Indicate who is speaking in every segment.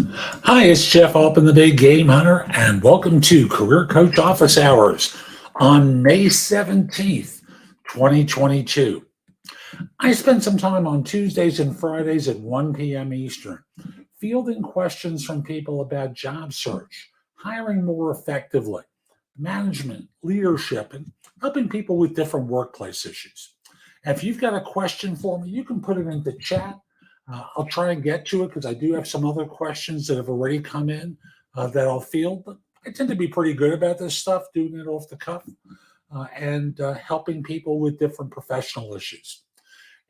Speaker 1: Hi, it's Jeff Alpin, the Big Game Hunter, and welcome to Career Coach Office Hours on May 17th, 2022. I spend some time on Tuesdays and Fridays at 1 p.m. Eastern, fielding questions from people about job search, hiring more effectively, management, leadership, and helping people with different workplace issues. And if you've got a question for me, you can put it in the chat. I'll try and get to it because I do have some other questions that have already come in that I'll field. But I tend to be pretty good about this stuff, doing it off the cuff and helping people with different professional issues.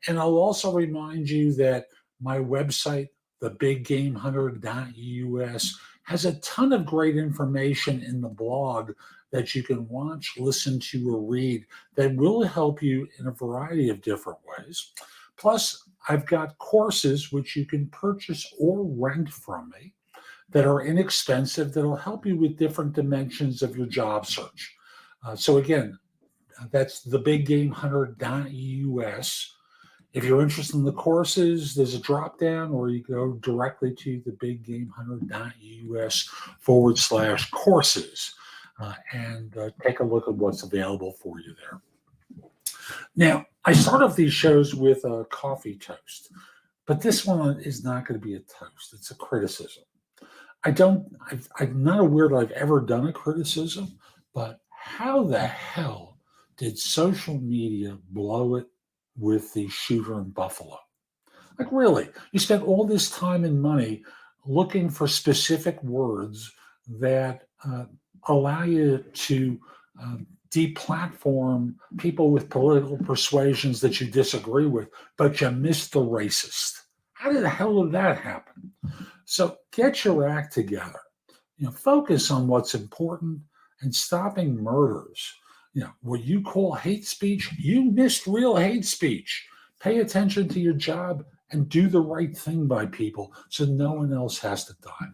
Speaker 1: And I'll also remind you that my website, thebiggamehunter.us, has a ton of great information in the blog that you can watch, listen to, or read that will help you in a variety of different ways. Plus, I've got courses which you can purchase or rent from me that are inexpensive that'll help you with different dimensions of your job search. So again, that's thebiggamehunter.us. If you're interested in the courses, there's a drop down, or you go directly to thebiggamehunter.us/courses and take a look at what's available for you there. Now, I start off these shows with a coffee toast, but this one is not going to be a toast. It's a criticism. I'm not aware that I've ever done a criticism, but how the hell did social media blow it with the shooter in Buffalo? Like, really, you spent all this time and money looking for specific words that allow you to deplatform people with political persuasions that you disagree with, but you missed the racist. How the hell did that happen? So get your act together. Focus on what's important and stopping murders. What you call hate speech, you missed real hate speech. Pay attention to your job and do the right thing by people so no one else has to die.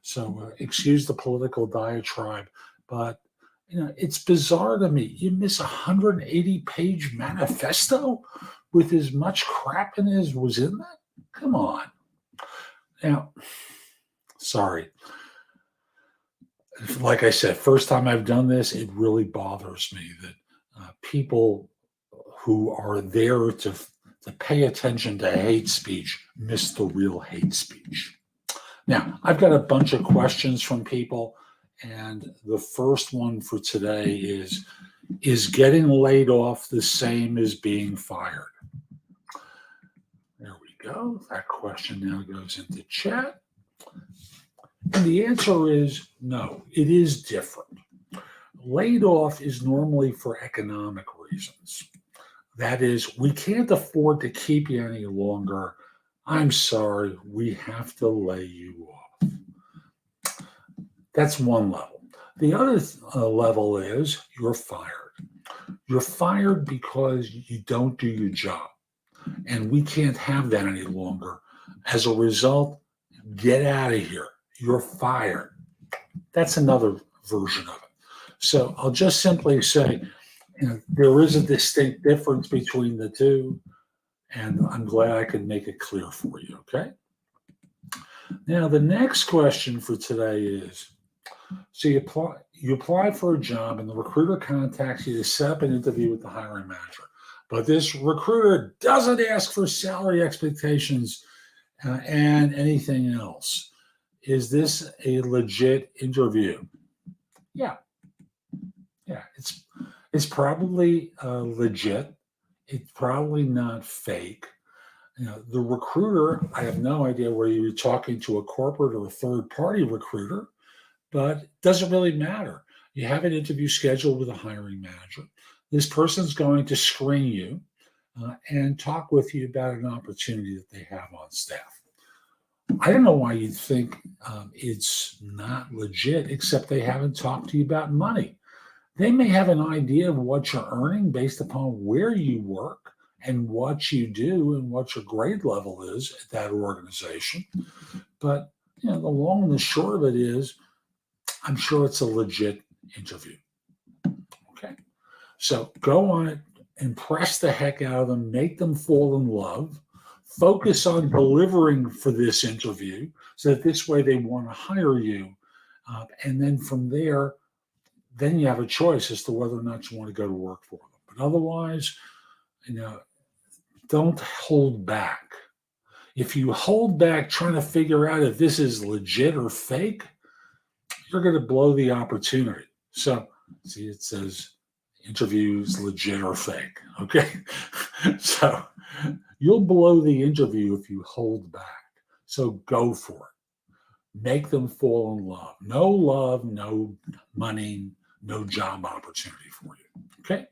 Speaker 1: So excuse the political diatribe, but it's bizarre to me. You miss a 180-page manifesto with as much crap in it as was in that? Come on. Now, sorry. Like I said, first time I've done this, it really bothers me that people who are there to pay attention to hate speech miss the real hate speech. Now, I've got a bunch of questions from people, and the first one for today is getting laid off the same as being fired? There we go. That question now goes into chat. And the answer is no, it is different. Laid off is normally for economic reasons. That is, we can't afford to keep you any longer. I'm sorry, we have to lay you off. That's one level. The other level is you're fired. You're fired because you don't do your job. And we can't have that any longer. As a result, get out of here. You're fired. That's another version of it. So I'll just simply say, there is a distinct difference between the two, and I'm glad I could make it clear for you, okay? Now, the next question for today is, so you apply for a job and the recruiter contacts you to set up an interview with the hiring manager, but this recruiter doesn't ask for salary expectations and anything else. Is this a legit interview? Yeah, it's probably legit. It's probably not fake. The recruiter, I have no idea whether you're talking to a corporate or a third-party recruiter, but it doesn't really matter. You have an interview scheduled with a hiring manager. This person's going to screen you and talk with you about an opportunity that they have on staff. I don't know why you'd think it's not legit, except they haven't talked to you about money. They may have an idea of what you're earning based upon where you work and what you do and what your grade level is at that organization. But the long and the short of it is, I'm sure it's a legit interview. Okay. So go on it, impress the heck out of them, make them fall in love, Focus on delivering for this interview so that this way they want to hire you. And then from there, then you have a choice as to whether or not you want to go to work for them. But otherwise, don't hold back. If you hold back trying to figure out if this is legit or fake, you're going to blow the opportunity. So, see, it says interviews legit or fake. Okay. So you'll blow the interview if you hold back. So go for it. Make them fall in love. No love, no money, no job opportunity for you. Okay.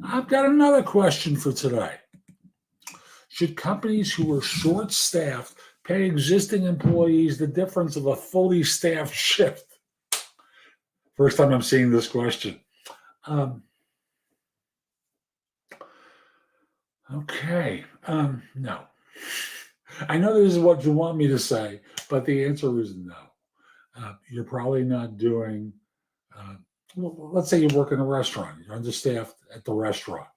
Speaker 1: I've got another question for today. Should companies who are short-staffed pay existing employees the difference of a fully staffed shift? First time I'm seeing this question. Okay. No. I know this is what you want me to say, but the answer is no. You're probably not doing, let's say you work in a restaurant, you're understaffed at the restaurant.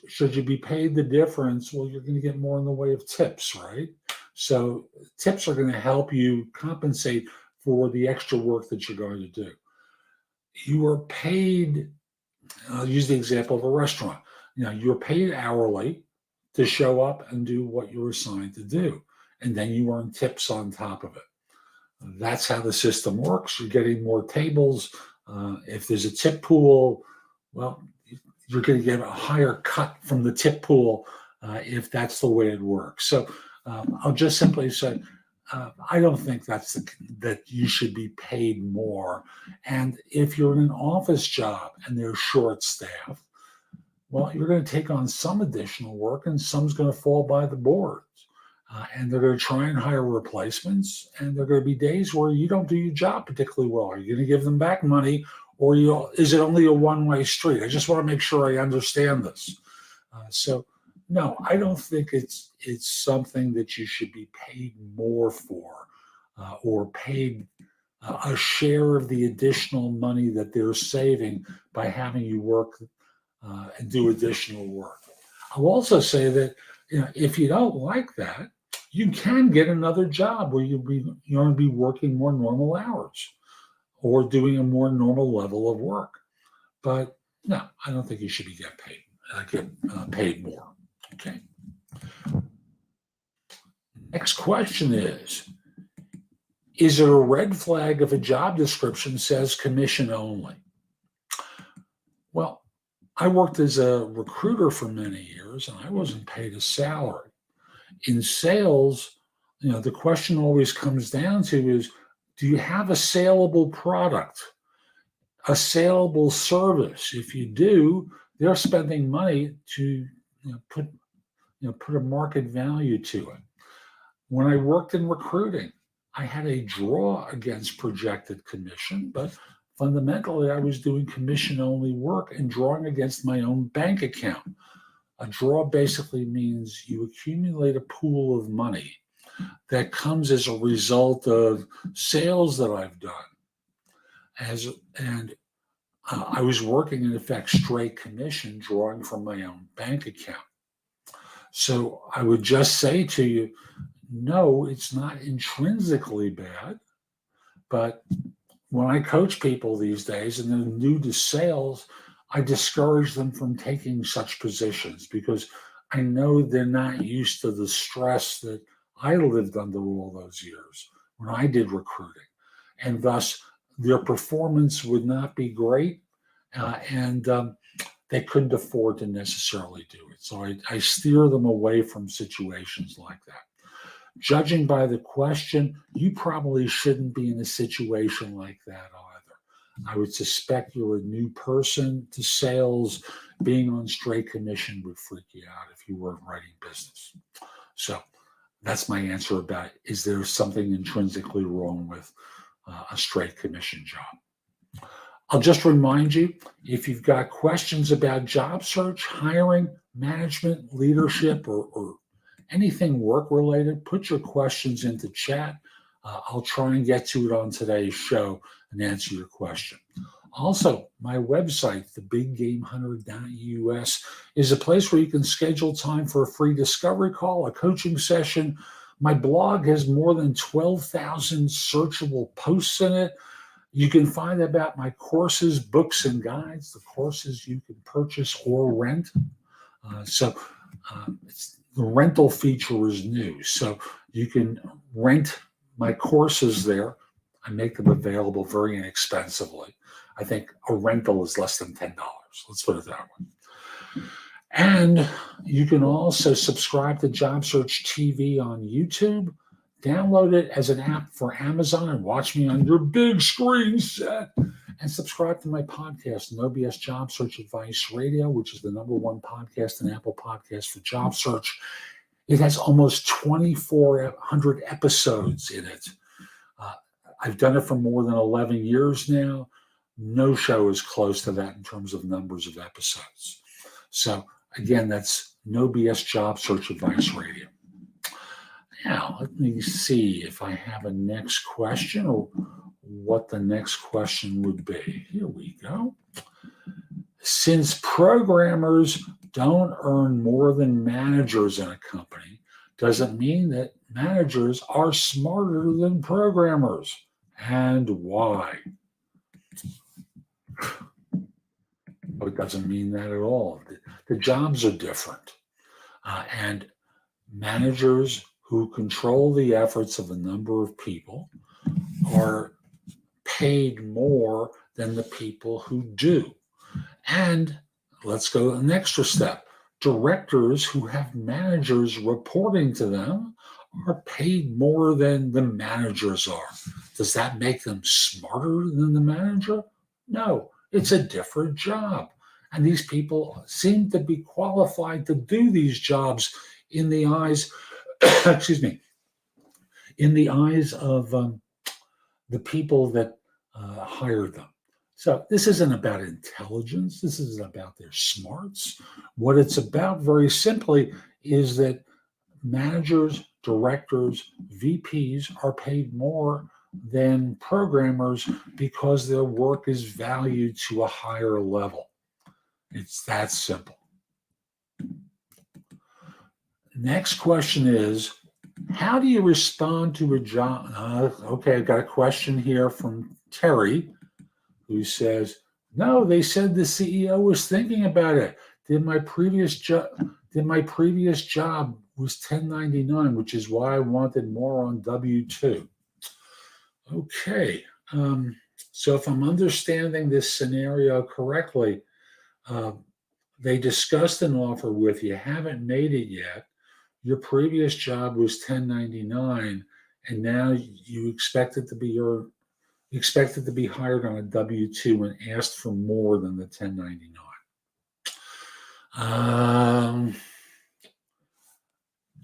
Speaker 1: Should you be paid the difference? Well, you're going to get more in the way of tips, right? So tips are going to help you compensate for the extra work that you're going to do. You are paid, I'll use the example of a restaurant. You're paid hourly to show up and do what you're assigned to do. And then you earn tips on top of it. That's how the system works. You're getting more tables. If there's a tip pool, well, you're going to get a higher cut from the tip pool if that's the way it works. So I'll just simply say, I don't think that you should be paid more. And if you're in an office job and they're short-staffed, well, you're going to take on some additional work and some's going to fall by the boards. And they're going to try and hire replacements. And there are going to be days where you don't do your job particularly well. Are you going to give them back money, or is it only a one-way street? I just want to make sure I understand this. So, no, I don't think it's something that you should be paid more for, or paid a share of the additional money that they're saving by having you work and do additional work. I'll also say that if you don't like that, you can get another job where you're going to be working more normal hours or doing a more normal level of work. But no, I don't think you should be get paid more. Okay. Next question is it a red flag if a job description says commission only? Well, I worked as a recruiter for many years and I wasn't paid a salary. In sales, the question always comes down to is, do you have a saleable product, a saleable service? If you do, they're spending money to put a market value to it. When I worked in recruiting, I had a draw against projected commission, but fundamentally I was doing commission-only work and drawing against my own bank account. A draw basically means you accumulate a pool of money that comes as a result of sales that I've done. I was working, in effect, straight commission, drawing from my own bank account. So I would just say to you, no, it's not intrinsically bad. But when I coach people these days and they're new to sales, I discourage them from taking such positions because I know they're not used to the stress that I lived under all those years when I did recruiting. And thus, their performance would not be great, and they couldn't afford to necessarily do it. So I steer them away from situations like that. Judging by the question, you probably shouldn't be in a situation like that either. I would suspect you're a new person to sales. Being on straight commission would freak you out if you weren't writing business. So that's my answer about, is there something intrinsically wrong with a straight commission job? I'll just remind you, if you've got questions about job search, hiring, management, leadership, or anything work-related, put your questions into chat. I'll try and get to it on today's show and answer your question. Also, my website, thebiggamehunter.us, is a place where you can schedule time for a free discovery call, a coaching session. My blog has more than 12,000 searchable posts in it. You can find about my courses, books, and guides, the courses you can purchase or rent. The rental feature is new. So you can rent my courses there. I make them available very inexpensively. I think a rental is less than $10. Let's put it that way. And you can also subscribe to JobSearchTV on YouTube. Download it as an app for Amazon and watch me on your big screen set. And subscribe to my podcast, No BS Job Search Advice Radio, which is the #1 podcast in Apple Podcasts for job search. It has almost 2,400 episodes in it. I've done it for more than 11 years now. No show is close to that in terms of numbers of episodes. So again, that's No BS Job Search Advice Radio. Now, let me see if I have a next question or what the next question would be. Here we go. Since programmers don't earn more than managers in a company, does it mean that managers are smarter than programmers? And why? Oh, it doesn't mean that at all. The jobs are different. And managers who control the efforts of a number of people are paid more than the people who do. And let's go an extra step. Directors who have managers reporting to them are paid more than the managers are. Does that make them smarter than the manager? No, it's a different job. And these people seem to be qualified to do these jobs in the eyes, in the eyes of the people that hired them. So this isn't about intelligence. This isn't about their smarts. What it's about, very simply, is that managers, directors, VPs are paid more than programmers because their work is valued to a higher level. It's that simple. Next question is, how do you respond to a job? Okay, I've got a question here from Terry, who says, no, they said the CEO was thinking about it. My previous job was 1099, which is why I wanted more on W-2. Okay, so if I'm understanding this scenario correctly, they discussed an offer with you, haven't made it yet. Your previous job was 1099, and now you expected to be hired on a W-2 and asked for more than the 1099.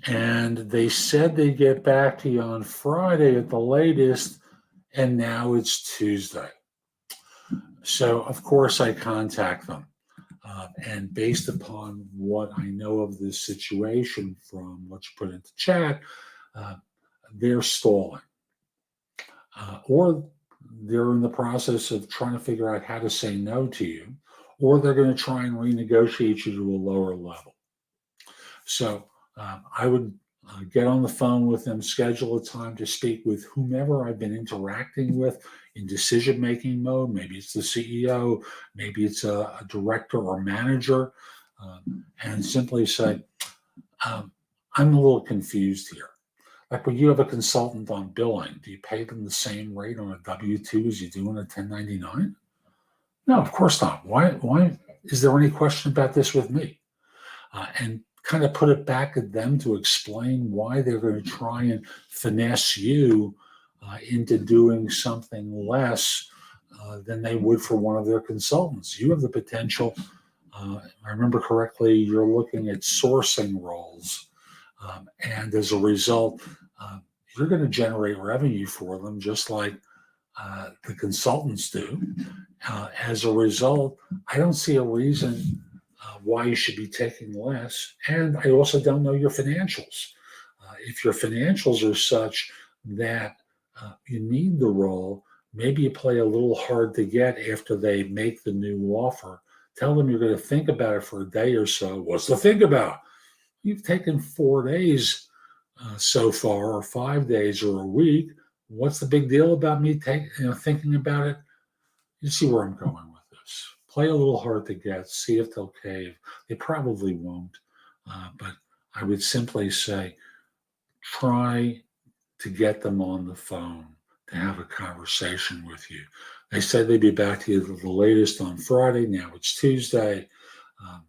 Speaker 1: And they said they'd get back to you on Friday at the latest, and now it's Tuesday. So, of course, I contact them. And based upon what I know of this situation from what you put into chat, they're stalling. Or they're in the process of trying to figure out how to say no to you, or they're going to try and renegotiate you to a lower level. So I would get on the phone with them, schedule a time to speak with whomever I've been interacting with in decision-making mode. Maybe it's the CEO, maybe it's a director or manager, and simply say, I'm a little confused here. Like when you have a consultant on billing, do you pay them the same rate on a W-2 as you do on a 1099? No, of course not. Why is there any question about this with me? And kind of put it back at them to explain why they're going to try and finesse you into doing something less than they would for one of their consultants. You have the potential, if I remember correctly, you're looking at sourcing roles. And as a result, you're going to generate revenue for them just like the consultants do. As a result, I don't see a reason why you should be taking less. And I also don't know your financials. If your financials are such that you need the role, Maybe you play a little hard to get after they make the new offer. Tell them you're going to think about it for a day or so. What's to think about? You've taken 4 days so far, or 5 days, or a week. What's the big deal about me thinking about it? You see where I'm going with this. Play a little hard to get. See if they'll cave. They probably won't. But I would simply say try to get them on the phone to have a conversation with you. They said they'd be back to you the latest on Friday. Now it's Tuesday. Um,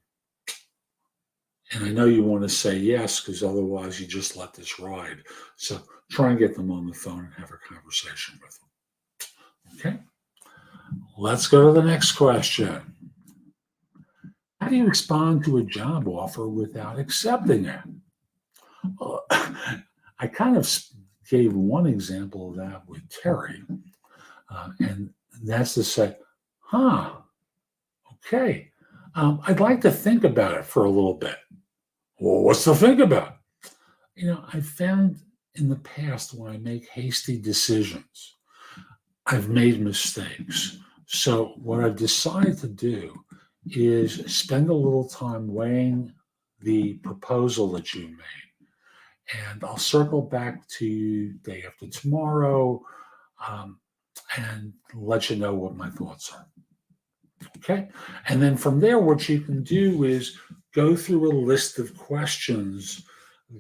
Speaker 1: and I know you want to say yes because otherwise you just let this ride. So try and get them on the phone and have a conversation with them. Okay? Let's go to the next question. How do you respond to a job offer without accepting it? Well, I kind of gave one example of that with Terry, and that's to say, okay, I'd like to think about it for a little bit. Well, what's to think about? I found in the past when I make hasty decisions, I've made mistakes. So what I've decided to do is spend a little time weighing the proposal that you made. And I'll circle back to you day after tomorrow and let you know what my thoughts are. Okay? And then from there, what you can do is go through a list of questions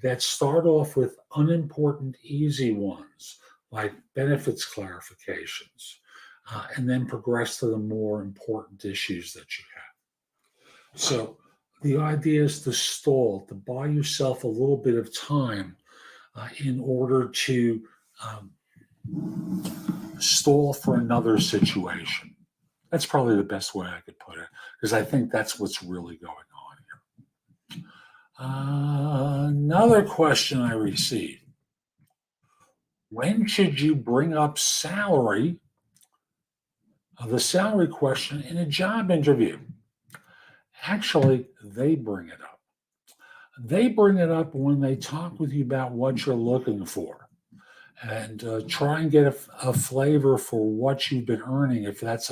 Speaker 1: that start off with unimportant, easy ones, like benefits clarifications, and then progress to the more important issues that you have. So the idea is to stall, to buy yourself a little bit of time in order to stall for another situation. That's probably the best way I could put it, because I think that's what's really going on here. Another question I received. When should you bring up salary, the salary question in a job interview? Actually, they bring it up. They bring it up when they talk with you about what you're looking for and try and get a flavor for what you've been earning, if that's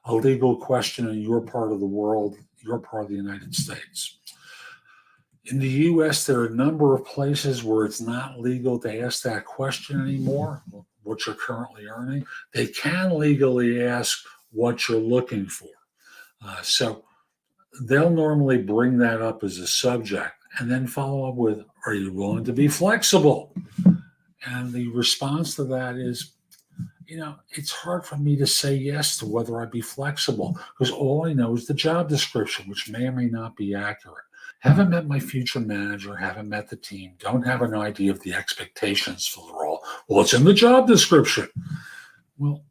Speaker 1: a legal question in your part of the world, your part of the United States. In the US, there are a number of places where it's not legal to ask that question anymore, what you're currently earning. They can legally ask what you're looking for. So they'll normally bring that up as a subject and then follow up with, are you willing to be flexible? And the response to that is, it's hard for me to say yes to whether I'd be flexible because all I know is the job description, which may or may not be accurate. Haven't met my future manager, haven't met the team, don't have an idea of the expectations for the role. Well, it's in the job description. Well,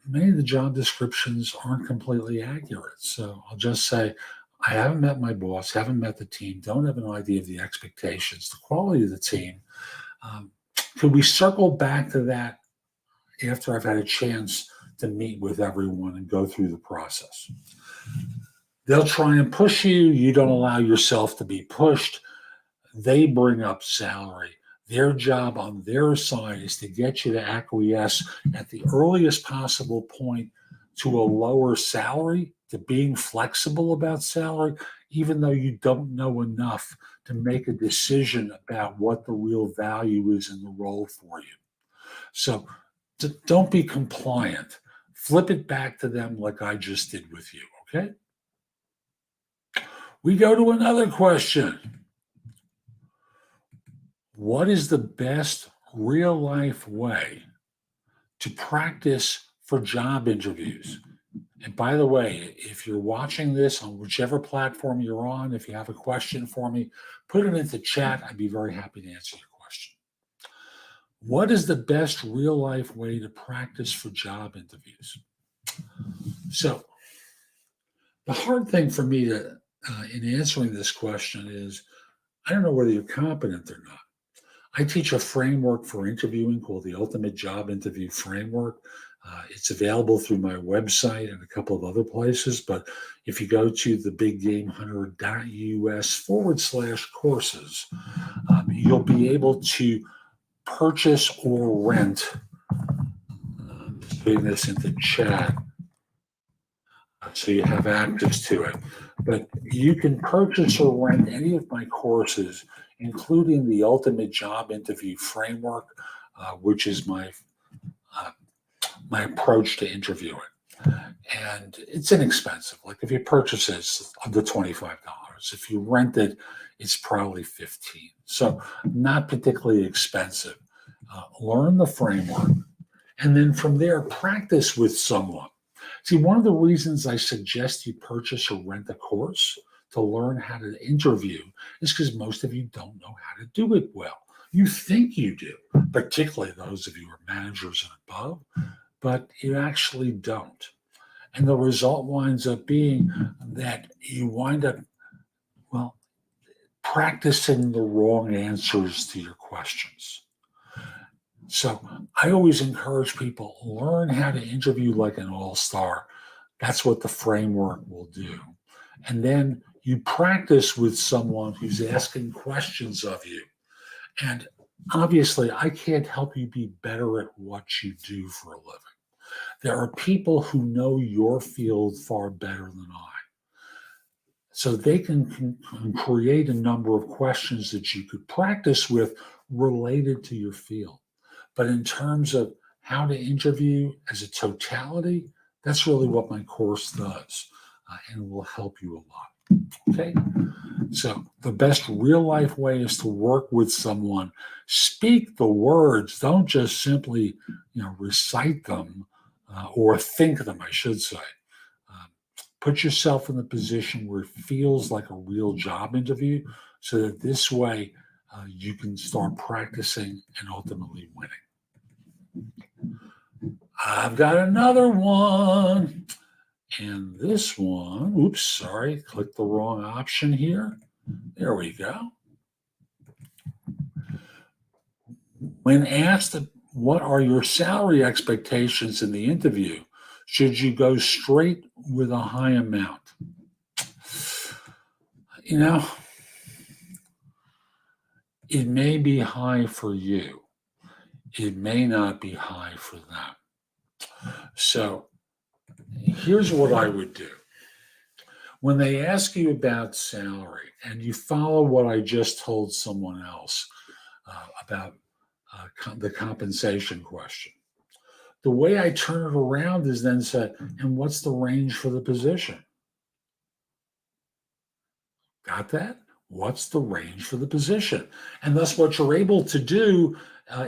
Speaker 1: many of the job descriptions aren't completely accurate. So I'll just say, I haven't met my boss, haven't met the team, don't have an idea of the expectations, the quality of the team. Could we circle back to that after I've had a chance to meet with everyone and go through the process? They'll try and push you. You don't allow yourself to be pushed. They bring up salary. Their job on their side is to get you to acquiesce at the earliest possible point to a lower salary, to being flexible about salary, even though you don't know enough to make a decision about what the real value is in the role for you. So don't be compliant. Flip it back to them like I just did with you, okay? We go to another question. What is the best real-life way to practice for job interviews? And by the way, if you're watching this on whichever platform you're on, if you have a question for me, put it into chat. I'd be very happy to answer your question. What is the best real-life way to practice for job interviews? So the hard thing for me to in answering this question is, I don't know whether you're competent or not. I teach a framework for interviewing called the Ultimate Job Interview Framework. It's available through my website and a couple of other places. But if you go to thebiggamehunter.us/courses, you'll be able to purchase or rent putting this into chat so you have access to it. But you can purchase or rent any of my courses, including the Ultimate Job Interview Framework, which is uh, my approach to interviewing. And it's inexpensive. Like if you purchase it, it's under $25. If you rent it, it's probably 15. So not particularly expensive. Learn the framework, and then from there, practice with someone. See, one of the reasons I suggest you purchase or rent a course to learn how to interview is because most of you don't know how to do it well. You think you do, particularly those of you who are managers and above, but you actually don't. And the result winds up being that you wind up, well, practicing the wrong answers to your questions. So I always encourage people, learn how to interview like an all-star. That's what the framework will do. And then you practice with someone who's asking questions of you. And obviously, I can't help you be better at what you do for a living. There are people who know your field far better than I. So they can create a number of questions that you could practice with related to your field. But in terms of how to interview as a totality, that's really what my course does, and will help you a lot. Okay? So the best real life way is to work with someone. Speak the words. Don't just simply, recite them or think them, I should say. Put yourself in the position where it feels like a real job interview, so that this way you can start practicing and ultimately winning. I've got another one. And this one, oops, sorry, clicked the wrong option here. There we go. When asked what are your salary expectations in the interview, should you go straight with a high amount? It may be high for you. It may not be high for them. So here's what I would do. When they ask you about salary and you follow what I just told someone else about the compensation question, the way I turn it around is then say, and what's the range for the position? Got that? What's the range for the position? And thus what you're able to do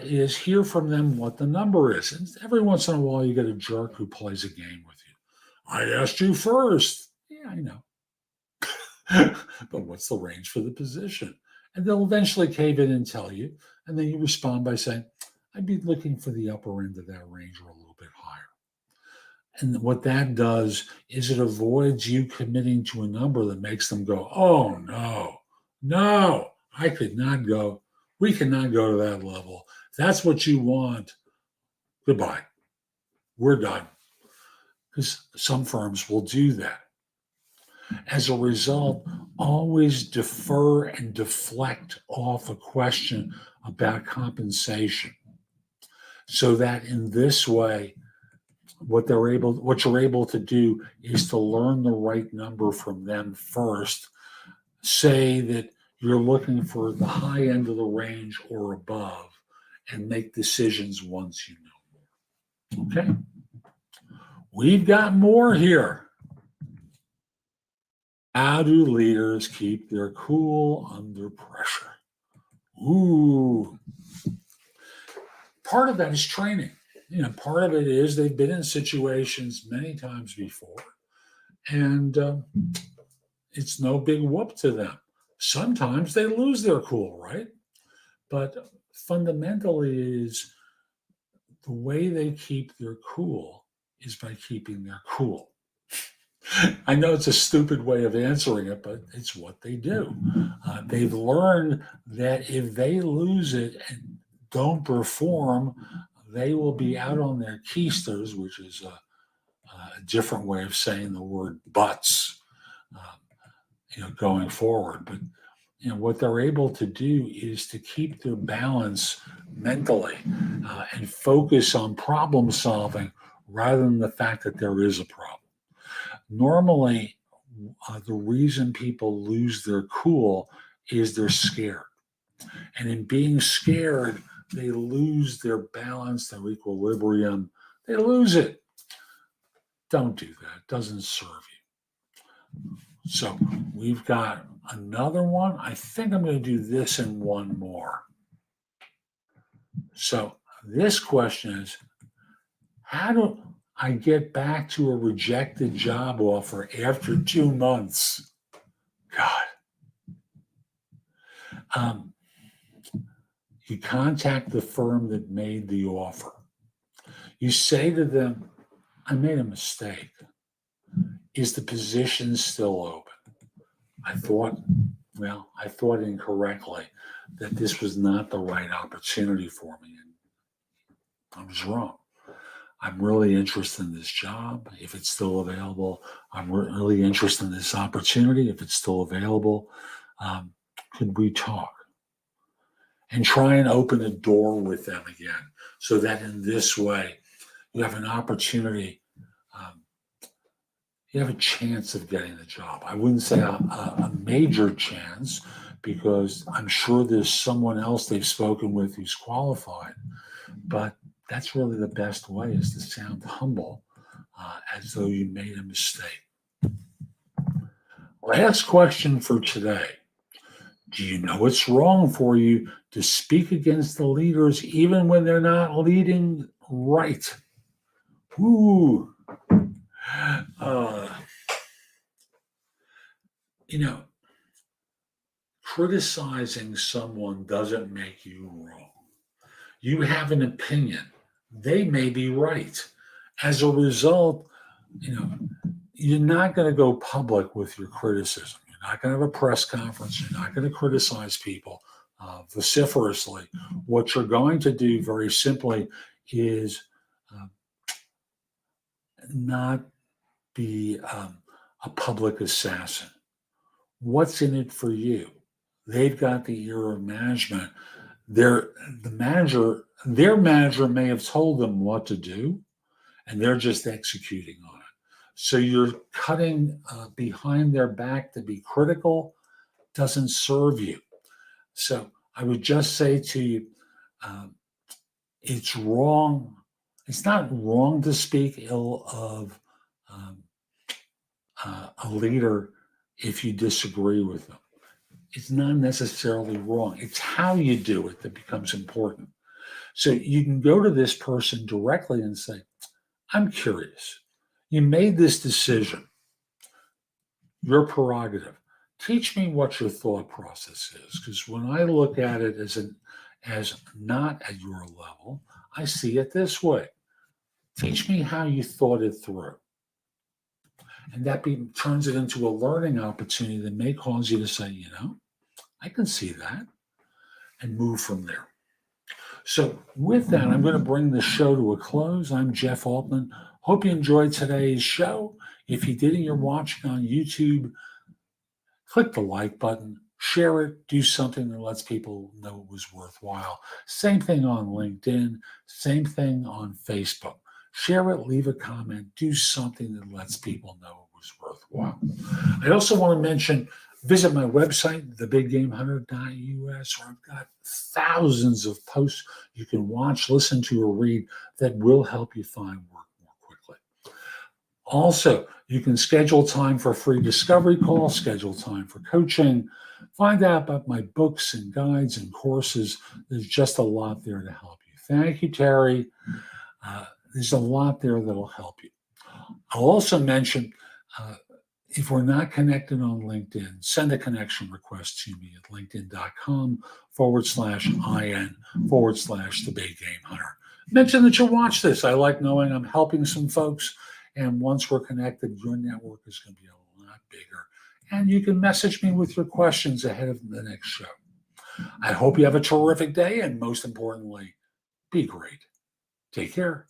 Speaker 1: is hear from them what the number is. And every once in a while, you get a jerk who plays a game with you. I asked you first. Yeah, I know. But what's the range for the position? And they'll eventually cave in and tell you. And then you respond by saying, I'd be looking for the upper end of that range or a little bit higher. And what that does is it avoids you committing to a number that makes them go, oh, no, I could not go. We cannot go to that level. If that's what you want, goodbye. We're done. Because some firms will do that. As a result, always defer and deflect off a question about compensation, so that in this way, what you're able to do is to learn the right number from them first. Say that you're looking for the high end of the range or above, and make decisions once you know more. Okay? We've got more here. How do leaders keep their cool under pressure? Ooh. Part of that is training. Part of it is they've been in situations many times before, and it's no big whoop to them. Sometimes they lose their cool, right? But fundamentally is the way they keep their cool is by keeping their cool. I know it's a stupid way of answering it, but it's what they do. They've learned that if they lose it and don't perform, they will be out on their keisters, which is a different way of saying the word butts, going forward. But what they're able to do is to keep their balance mentally and focus on problem solving rather than the fact that there is a problem. Normally, the reason people lose their cool is they're scared. And in being scared, they lose their balance, their equilibrium. They lose it. Don't do that. It doesn't serve you. So we've got another one. I think I'm going to do this and one more. So this question is, how do I get back to a rejected job offer after 2 months? God. You contact the firm that made the offer. You say to them, I made a mistake. Is the position still open? I thought incorrectly that this was not the right opportunity for me. And I was wrong. I'm really interested in this job, if it's still available. I'm really interested in this opportunity, if it's still available. Could we talk? And try and open a door with them again, so that in this way, you have an opportunity, you have a chance of getting the job. I wouldn't say a major chance, because I'm sure there's someone else they've spoken with who's qualified, but that's really the best way, is to sound humble, as though you made a mistake. Last question for today. Do you know it's wrong for you to speak against the leaders even when they're not leading right? Ooh. Criticizing someone doesn't make you wrong. You have an opinion. They may be right. As a result, you're not going to go public with your criticism. You're not going to have a press conference. You're not going to criticize people vociferously. What you're going to do, very simply, is not be a public assassin. What's in it for you? They've got the ear of management. Their manager may have told them what to do, and they're just executing on it. So you're cutting behind their back to be critical doesn't serve you. So I would just say to you, it's wrong. It's not wrong to speak ill of a leader if you disagree with them. It's not necessarily wrong. It's how you do it that becomes important. So you can go to this person directly and say, I'm curious. You made this decision. Your prerogative. Teach me what your thought process is, because when I look at it as not at your level, I see it this way. Teach me how you thought it through. And that turns it into a learning opportunity that may cause you to say, I can see that, and move from there. So with that, I'm going to bring the show to a close. I'm Jeff Altman. Hope you enjoyed today's show. If you did and you're watching on YouTube, click the like button, share it, do something that lets people know it was worthwhile. Same thing on LinkedIn, same thing on Facebook. Share it, leave a comment, do something that lets people know it was worthwhile. I also want to mention, visit my website, thebiggamehunter.us, where I've got thousands of posts you can watch, listen to, or read that will help you find work more quickly. Also, you can schedule time for a free discovery call, schedule time for coaching, find out about my books and guides and courses. There's just a lot there to help you. Thank you, Terry. There's a lot there that'll help you. I'll also mention, if we're not connected on LinkedIn, send a connection request to me at linkedin.com/IN/the-big-game-hunter. Mention that you watch this. I like knowing I'm helping some folks. And once we're connected, your network is going to be a lot bigger. And you can message me with your questions ahead of the next show. I hope you have a terrific day. And most importantly, be great. Take care.